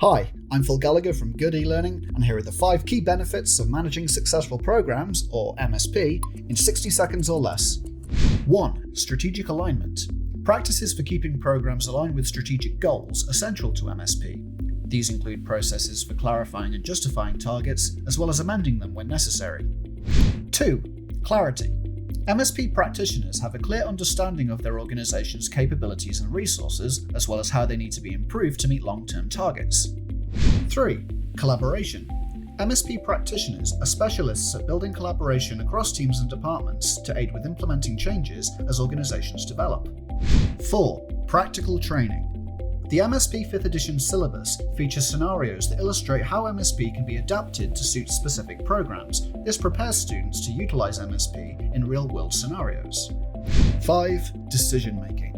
Hi, I'm Phil Gallagher from Good eLearning, and here are the 5 key benefits of managing successful programs, or MSP, in 60 seconds or less. 1. Strategic alignment. Practices for keeping programs aligned with strategic goals are central to MSP. These include processes for clarifying and justifying targets, as well as amending them when necessary. 2. Clarity. MSP practitioners have a clear understanding of their organization's capabilities and resources, as well as how they need to be improved to meet long-term targets. 3. Collaboration. MSP practitioners are specialists at building collaboration across teams and departments to aid with implementing changes as organizations develop. 4. Practical training. The MSP 5th edition syllabus features scenarios that illustrate how MSP can be adapted to suit specific programs. This prepares students to utilize MSP in real-world scenarios. 5. Decision-making.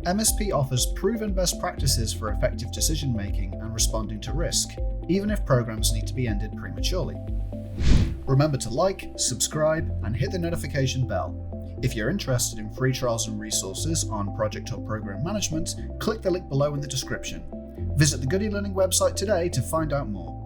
MSP offers proven best practices for effective decision-making and responding to risk, even if programs need to be ended prematurely. Remember to like, subscribe, and hit the notification bell. If you're interested in free trials and resources on project or program management, click the link below in the description. Visit the Good eLearning website today to find out more.